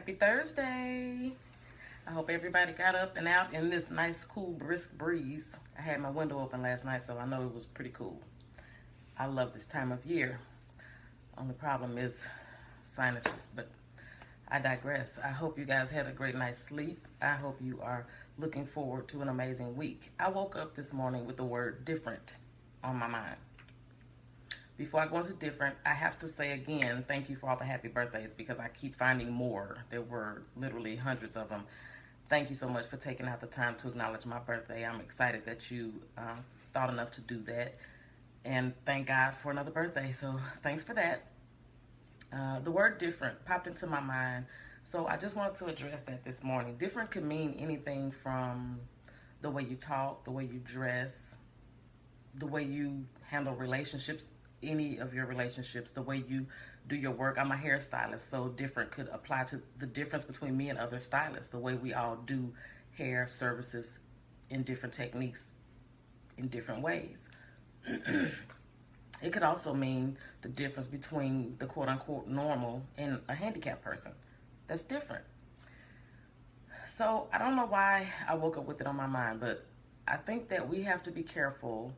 Happy Thursday. I hope everybody got up and out in this nice, cool, brisk breeze. I had my window open last night, so I know it was pretty cool. I love this time of year. Only problem is sinuses, but I digress. I hope you guys had a great night's sleep. I hope you are looking forward to an amazing week. I woke up this morning with the word different on my mind. Before I go into different, I have to say again, thank you for all the happy birthdays because I keep finding more. There were literally hundreds of them. Thank you so much for taking out the time to acknowledge my birthday. I'm excited that you thought enough to do that. And thank God for another birthday. So thanks for that. The word different popped into my mind. So I just wanted to address that this morning. Different could mean anything from the way you talk, the way you dress, the way you handle relationships, any of your relationships, the way you do your work. I'm a hairstylist, so different could apply to the difference between me and other stylists, the way we all do hair services in different techniques in different ways. It could also mean the difference between the quote-unquote normal and a handicapped person. That's different. So I don't know why I woke up with it on my mind, but I think that we have to be careful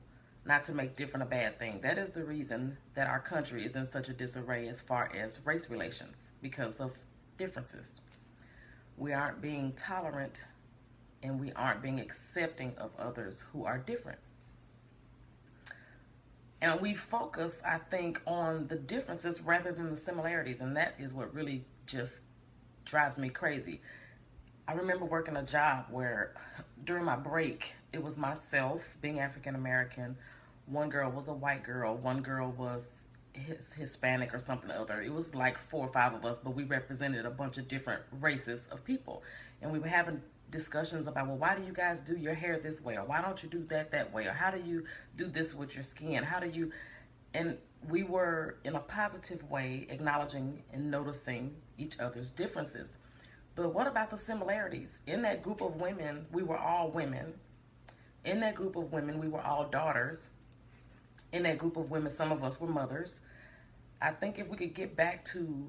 not to make different a bad thing. That is the reason that our country is in such a disarray as far as race relations, because of differences. We aren't being tolerant and we aren't being accepting of others who are different. And we focus, I think, on the differences rather than the similarities, and that is what really just drives me crazy. I remember working a job where during my break, it was myself, being African American. One girl was a white girl. One girl was Hispanic or something or other. It was like 4 or 5 of us, but we represented a bunch of different races of people. And we were having discussions about, well, why do you guys do your hair this way? Or why don't you do that way? Or how do you do this with your skin? How do you... And we were, in a positive way, acknowledging and noticing each other's differences. But what about the similarities? In that group of women, we were all women. In that group of women, we were all daughters. In that group of women, some of us were mothers. I think if we could get back to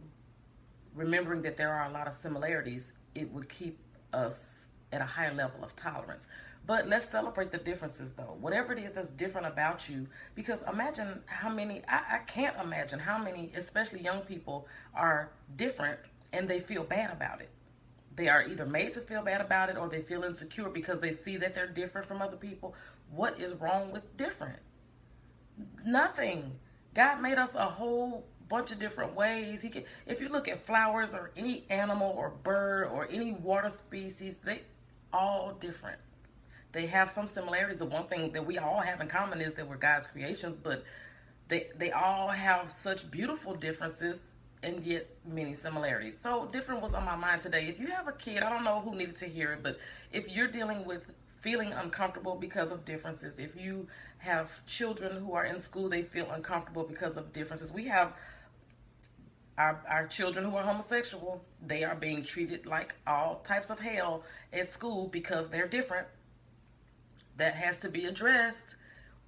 remembering that there are a lot of similarities, it would keep us at a higher level of tolerance. But let's celebrate the differences, though. Whatever it is that's different about you, because imagine how many, I can't imagine how many, especially young people, are different and they feel bad about it. They are either made to feel bad about it or they feel insecure because they see that they're different from other people. What is wrong with different? Nothing. God made us a whole bunch of different ways. He can, if you look at flowers or any animal or bird or any water species, they all different. They have some similarities. The one thing that we all have in common is that we're God's creations, but they all have such beautiful differences and yet many similarities. So different was on my mind today. If you have a kid, I don't know who needed to hear it, but if you're dealing with feeling uncomfortable because of differences, if you have children who are in school, they feel uncomfortable because of differences. We have our children who are homosexual. They are being treated like all types of hell at school because they're different. That has to be addressed.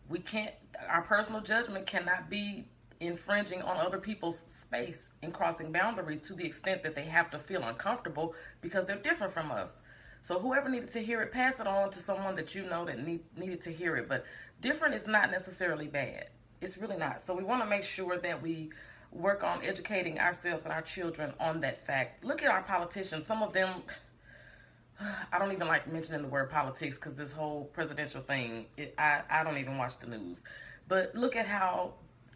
We can't, our personal judgment cannot be infringing on other people's space and crossing boundaries to the extent that they have to feel uncomfortable because they're different from us. So whoever needed to hear it, pass it on to someone that you know that needed to hear it. But different is not necessarily bad. It's really not. So we want to make sure that we work on educating ourselves and our children on that fact. Look at our politicians. Some of them, I don't even like mentioning the word politics because this whole presidential thing, I don't even watch the news. But look at how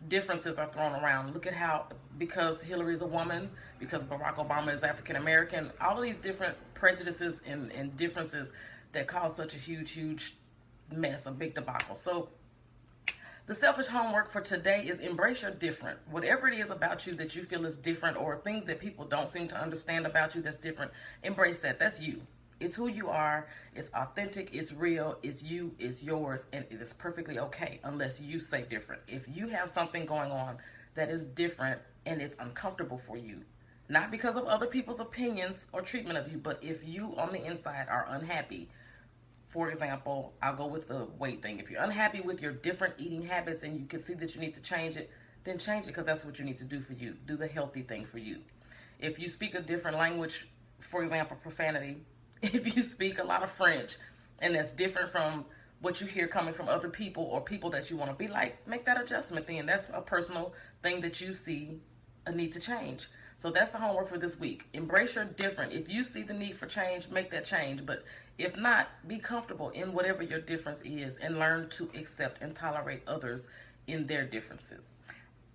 differences are thrown around. Look at how, because Hillary's a woman, because Barack Obama is African American, all of these different prejudices and differences that cause such a huge mess, a big debacle. So the selfish homework for today is embrace your different. Whatever it is about you that you feel is different, or things that people don't seem to understand about you that's different, embrace that. That's you. It's who you are. It's authentic. It's real. It's you. It's yours. And it is perfectly okay unless you say different. If you have something going on that is different and it's uncomfortable for you, not because of other people's opinions or treatment of you, but if you on the inside are unhappy, for example, I'll go with the weight thing. If you're unhappy with your different eating habits and you can see that you need to change it, then change it because that's what you need to do for you. Do the healthy thing for you. If you speak a different language for example, profanity. If you speak a lot of French and that's different from what you hear coming from other people or people that you want to be like, make that adjustment then. That's a personal thing that you see a need to change. So that's the homework for this week. Embrace your different. If you see the need for change, make that change. But if not, be comfortable in whatever your difference is and learn to accept and tolerate others in their differences.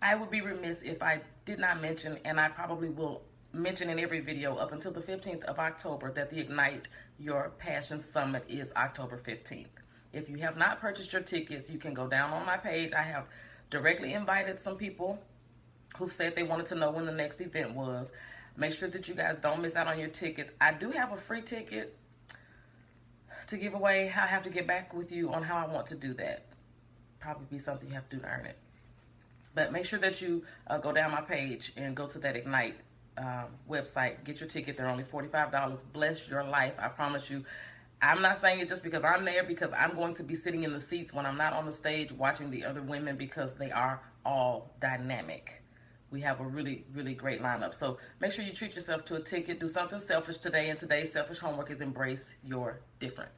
I would be remiss if I did not mention, and I probably will mention in every video up until the 15th of October, that the Ignite Your Passion Summit is October 15th. If you have not purchased your tickets, you can go down on my page. I have directly invited some people who said they wanted to know when the next event was. Make sure that you guys don't miss out on your tickets. I do have a free ticket to give away. I have to get back with you on how I want to do that. Probably be something you have to do to earn it. But make sure that you go down my page and go to that Ignite website. Get your ticket. They're only $45. Bless your life. I promise you. I'm not saying it just because I'm there, because I'm going to be sitting in the seats when I'm not on the stage watching the other women, because they are all dynamic. We have a really, really great lineup. So make sure you treat yourself to a ticket. Do something selfish today. And today's selfish homework is embrace your different.